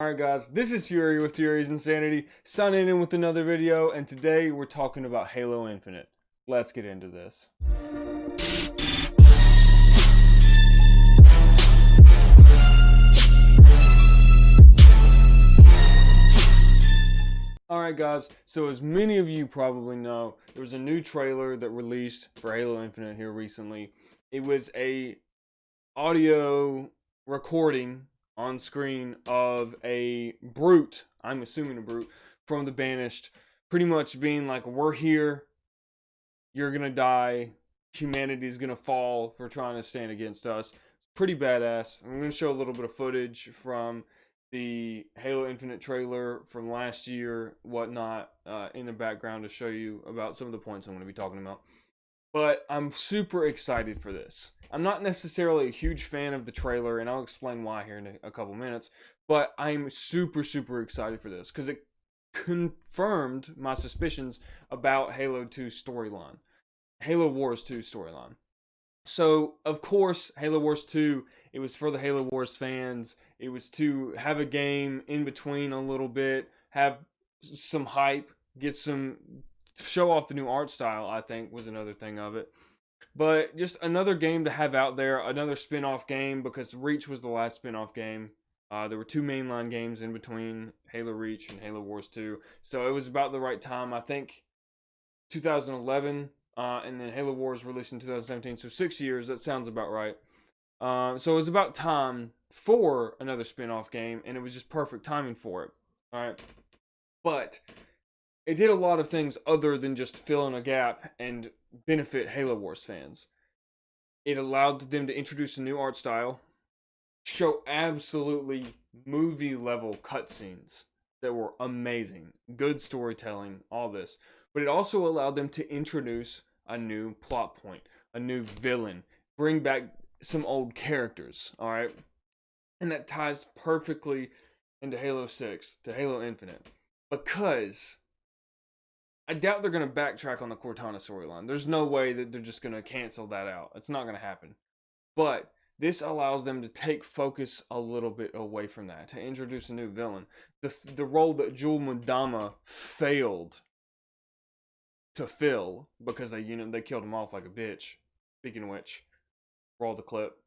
Alright guys, this is Fury with Fury's Insanity, signing in with another video, and today we're talking about Halo Infinite. Let's get into this. Alright guys, so as many of you probably know, there was a new trailer that released for Halo Infinite here recently. It was a audio recording on screen of a brute, I'm assuming a brute, from the Banished, pretty much being like, we're here, you're gonna die, humanity's gonna fall for trying to stand against us. Pretty badass. I'm gonna show a little bit of footage from the Halo Infinite trailer from last year, whatnot, in the background to show you about some of the points I'm gonna be talking about. But I'm super excited for this. I'm not necessarily a huge fan of the trailer, and I'll explain why here in a couple minutes. But I'm super excited for this because it confirmed my suspicions about Halo 2 storyline, Halo Wars 2 storyline. So, of course, Halo Wars 2, it was for the Halo Wars fans. It was to have a game in between a little bit, have some hype, show off the new art style, I think, was another thing of it. But just another game to have out there, another spin-off game, because Reach was the last spin-off game. There were two mainline games in between Halo Reach and Halo Wars 2. So it was about the right time. I think 2011, and then Halo Wars released in 2017. So 6 years, that sounds about right. So it was about time for another spin-off game, and it was just perfect timing for it. Alright. But it did a lot of things other than just fill in a gap and benefit Halo Wars fans. It allowed them to introduce a new art style, show absolutely movie-level cutscenes that were amazing, good storytelling, all this. But it also allowed them to introduce a new plot point, a new villain, bring back some old characters, alright? And that ties perfectly into Halo 6, to Halo Infinite. Because I doubt they're going to backtrack on the Cortana storyline. There's no way that they're just going to cancel that out. It's not going to happen. But this allows them to take focus a little bit away from that, to introduce a new villain. The role that Jul Mudama failed to fill because they killed him off like a bitch. Speaking of which, roll the clip.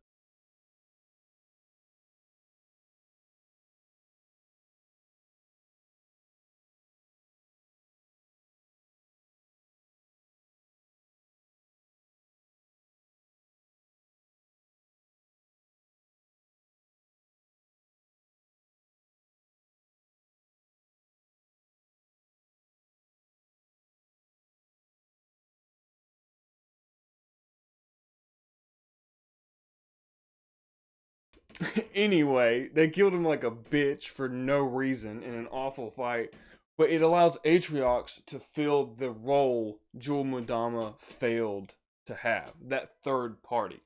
Anyway, they killed him like a bitch for no reason in an awful fight. But it allows Atriox to fill the role Jul Mudama failed to have. That third party.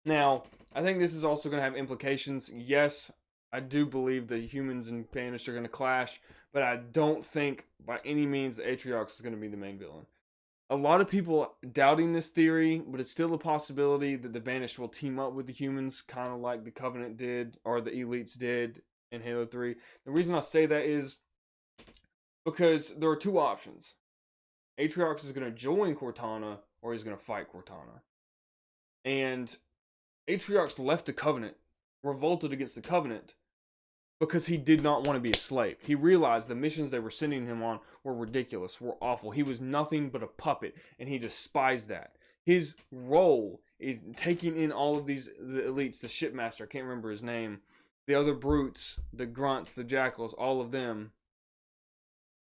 Now, I think this is also going to have implications. Yes, I do believe the humans and Banished are going to clash. But I don't think by any means Atriox is going to be the main villain. A lot of people doubting this theory, but it's still a possibility that the Banished will team up with the humans, kind of like the Covenant did, or the Elites did in Halo 3. The reason I say that is because there are two options. Atriox is going to join Cortana, or he's going to fight Cortana. And Atriox left the Covenant, revolted against the Covenant, because he did not want to be a slave. He realized the missions they were sending him on were ridiculous, were awful. He was nothing but a puppet, and he despised that. His role is taking in all of the elites, the shipmaster, I can't remember his name, the other brutes, the grunts, the jackals, all of them,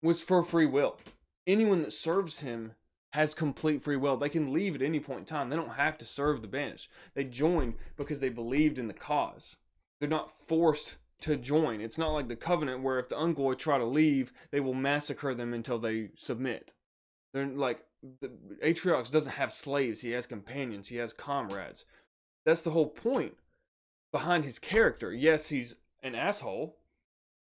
was for free will. Anyone that serves him has complete free will. They can leave at any point in time. They don't have to serve the Banished. They joined because they believed in the cause. They're not forced to join. It's not like the Covenant where if the Ungoi try to leave, they will massacre them until they submit. They're like, Atriox doesn't have slaves. He has companions. He has comrades. That's the whole point behind his character. Yes, he's an asshole,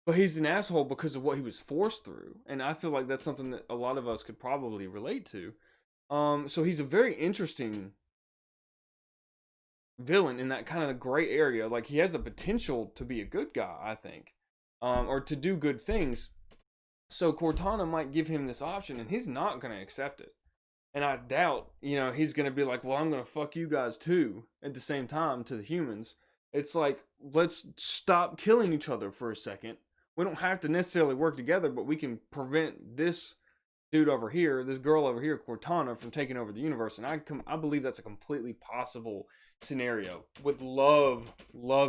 but he's an asshole because of what he was forced through. And I feel like that's something that a lot of us could probably relate to. So he's a very interesting villain in that kind of gray area. Like, he has the potential to be a good guy, I think. or to do good things. So Cortana might give him this option, and he's not going to accept it. And I doubt, he's going to be like, well, I'm going to fuck you guys too at the same time to the humans. It's like, let's stop killing each other for a second. We don't have to necessarily work together, but we can prevent this dude over here, this girl over here, Cortana, from taking over the universe. And I believe that's a completely possible scenario. Would love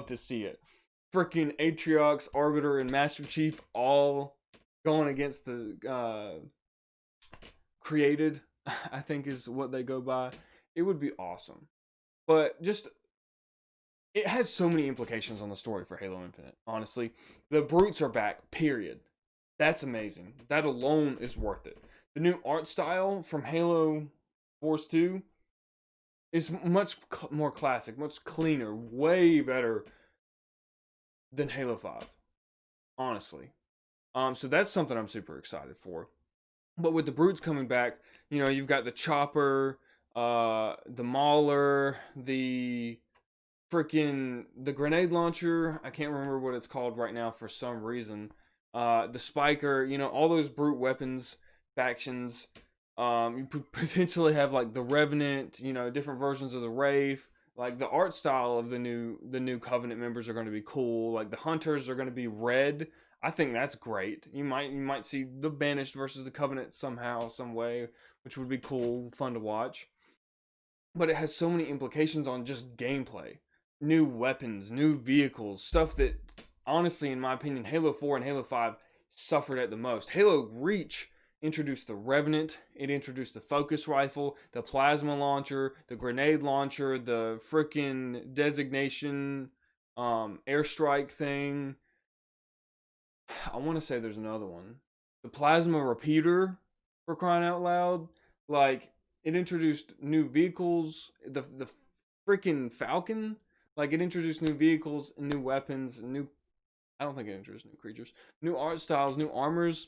to see it. Freaking Atriox, Arbiter, and Master Chief all going against the created, I think is what they go by. It would be awesome. But just, it has so many implications on the story for Halo Infinite, honestly. The brutes are back, period. That's amazing. That alone is worth it. The new art style from Halo Wars 2 is much more classic, much cleaner, way better than Halo 5, honestly. So that's something I'm super excited for. But with the brutes coming back, you've got the chopper, the mauler, the grenade launcher. I can't remember what it's called right now for some reason. The spiker, all those brute weapons factions. You potentially have like the Revenant, different versions of the Wraith. Like the art style of the new Covenant members are going to be cool. Like the Hunters are going to be red. I think that's great. You might see the Banished versus the Covenant somehow, some way, which would be cool, fun to watch. But it has so many implications on just gameplay. New weapons, new vehicles, stuff that, honestly, in my opinion, Halo 4 and Halo 5 suffered at the most. Halo Reach introduced the Revenant, it introduced the focus rifle, the plasma launcher, the grenade launcher, the freaking designation airstrike thing. I want to say there's another one. The plasma repeater, for crying out loud. Like, it introduced new vehicles. The freaking Falcon. Like, it introduced new vehicles, new weapons, I don't think it introduced new creatures. New art styles, new armors.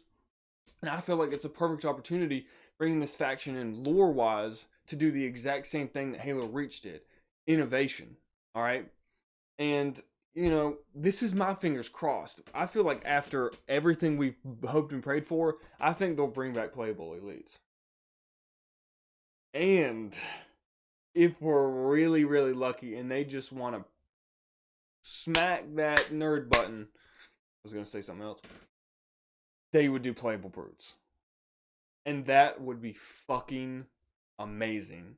And I feel like it's a perfect opportunity, bringing this faction in lore-wise, to do the exact same thing that Halo Reach did. Innovation. Alright? And this is my fingers crossed. I feel like after everything we've hoped and prayed for, I think they'll bring back playable elites. And if we're really, really lucky and they just want to smack that nerd button, I was going to say something else, they would do playable brutes. And that would be fucking amazing.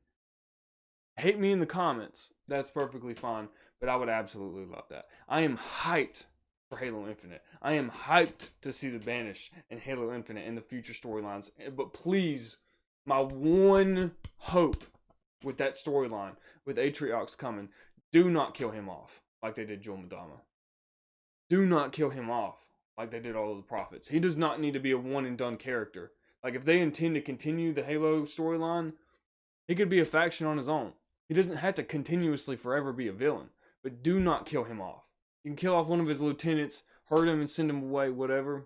Hate me in the comments. That's perfectly fine. But I would absolutely love that. I am hyped for Halo Infinite. I am hyped to see the Banished and Halo Infinite in the future storylines. But please, my one hope with that storyline, with Atriox coming, do not kill him off like they did Joel Madama. Do not kill him off like they did all of the Prophets. He does not need to be a one and done character. Like, if they intend to continue the Halo storyline, he could be a faction on his own. He doesn't have to continuously forever be a villain. But do not kill him off. You can kill off one of his lieutenants, hurt him and send him away, whatever.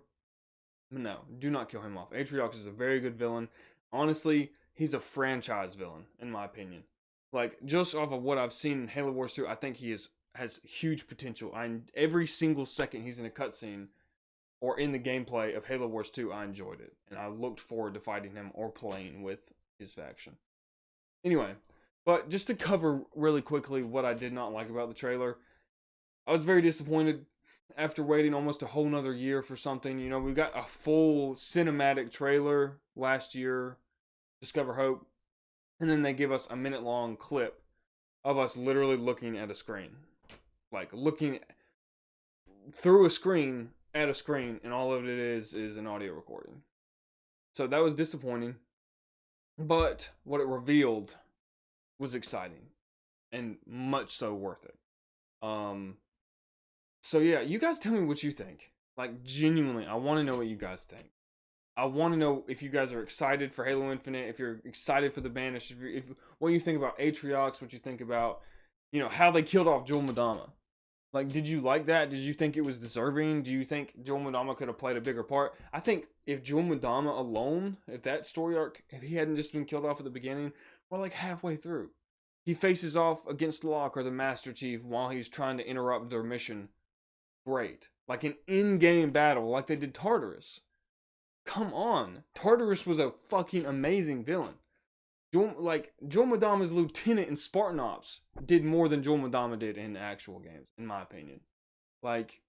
But no, do not kill him off. Atriox is a very good villain. Honestly, he's a franchise villain, in my opinion. Like, just off of what I've seen in Halo Wars 2, I think he has huge potential. Every single second he's in a cutscene or in the gameplay of Halo Wars 2, I enjoyed it. And I looked forward to fighting him or playing with his faction. Anyway, but just to cover really quickly what I did not like about the trailer, I was very disappointed after waiting almost a whole nother year for something. We got a full cinematic trailer last year, Discover Hope, and then they give us a minute-long clip of us literally looking at a screen. Like, looking through a screen at a screen, and all of it is an audio recording. So that was disappointing. But what it revealed was exciting and much so worth it. So yeah, you guys tell me what you think. Like, genuinely, I want to know what you guys think. I want to know if you guys are excited for Halo Infinite, if you're excited for the Banished, what you think about Atriox, what you think about, how they killed off Joel Madama. Like, did you like that? Did you think it was deserving? Do you think Joel Madama could have played a bigger part? I think if Joel Madama alone, if that story arc, if he hadn't just been killed off at the beginning, we're like halfway through. He faces off against Locke or the Master Chief while he's trying to interrupt their mission great. Like an in-game battle, like they did Tartarus. Come on. Tartarus was a fucking amazing villain. Joel Madama's lieutenant in Spartan Ops did more than Joel Madama did in the actual games, in my opinion. Like,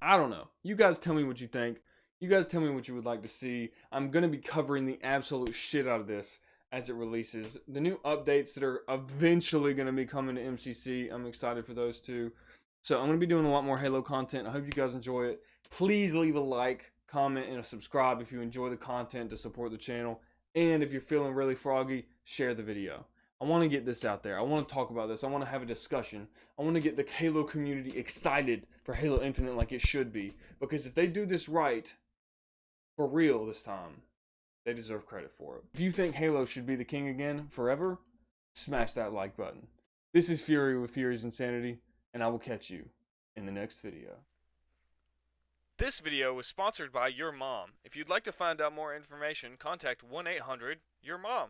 I don't know. You guys tell me what you think. You guys tell me what you would like to see. I'm going to be covering the absolute shit out of this as it releases. The new updates that are eventually going to be coming to MCC, I'm excited for those too. So I'm going to be doing a lot more Halo content. I hope you guys enjoy it. Please leave a like, comment, and a subscribe if you enjoy the content to support the channel. And if you're feeling really froggy, share the video. I want to get this out there. I want to talk about this. I want to have a discussion. I want to get the Halo community excited for Halo Infinite like it should be. Because if they do this right, for real this time, they deserve credit for it. If you think Halo should be the king again, forever, smash that like button. This is Fury with Fury's Insanity, and I will catch you in the next video. This video was sponsored by Your Mom. If you'd like to find out more information, contact 1-800-YOUR-MOM.